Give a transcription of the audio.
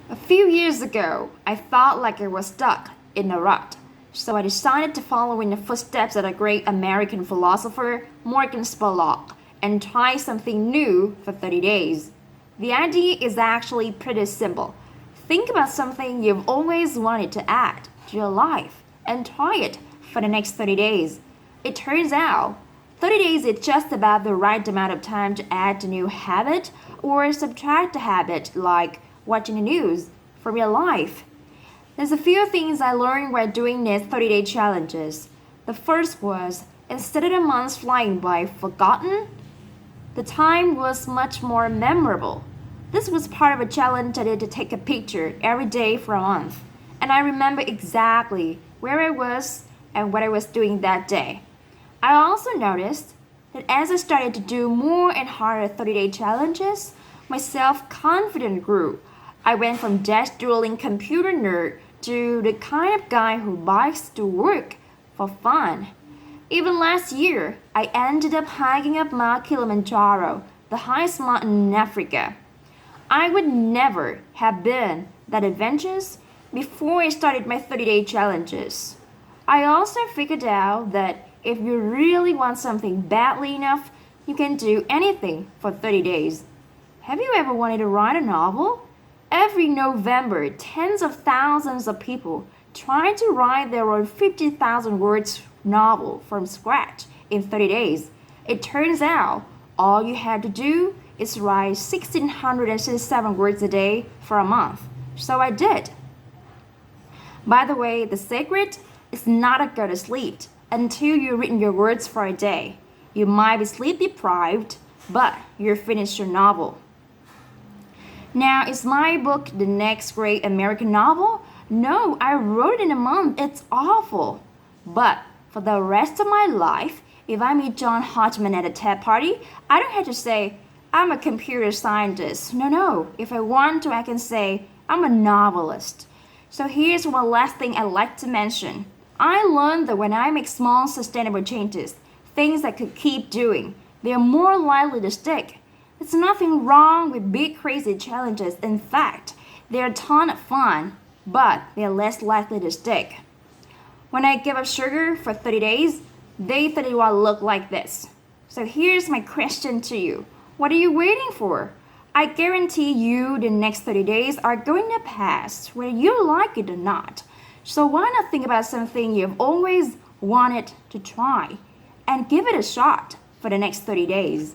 A few years ago, I felt like I was stuck in a rut, so I decided to follow in the footsteps of a great American philosopher, Morgan Spurlock, and try something new for 30 days. The idea is actually pretty simple. Think about something you've always wanted to add to your life and try it for the next 30 days. It turns out 30 days is just about the right amount of time to add a new habit or subtract a habit like watching the news from your life. There's a few things I learned while doing these 30-day challenges. The first was instead of the months flying by forgotten, the time was much more memorable. This was part of a challenge I did to take a picture every day for a month, and I remember exactly where I was and what I was doing that day. I also noticed that as I started to do more and harder 30-day challenges, my self-confidence grew. I went from desk dueling computer nerd to the kind of guy who bikes to work for fun. Even last year, I ended up hiking up Mount Kilimanjaro, the highest mountain in Africa. I would never have been that adventurous before I started my 30-day challenges. I also figured out that if you really want something badly enough, you can do anything for 30 days. Have you ever wanted to write a novel? Every November, tens of thousands of people try to write their own 50,000 words novel from scratch in 30 days. It turns out all you have to do is write 1,667 words a day for a month. So I did. By the way, the secret is not to go to sleep until you've written your words for a day. You might be sleep deprived, but you've finished your novel. Now, is my book the next great American novel? No, I wrote it in a month. It's awful. But for the rest of my life, if I meet John Hodgman at a TED party, I don't have to say, I'm a computer scientist. No. If I want to, I can say, I'm a novelist. So here's one last thing I'd like to mention. I learned that when I make small, sustainable changes, things I could keep doing, they're more likely to stick. There's nothing wrong with big crazy challenges. In fact, they're a ton of fun, but they're less likely to stick. When I give up sugar for 30 days, day 31 look like this. So here's my question to you. What are you waiting for? I guarantee you the next 30 days are going to pass whether you like it or not. So why not think about something you've always wanted to try and give it a shot for the next 30 days?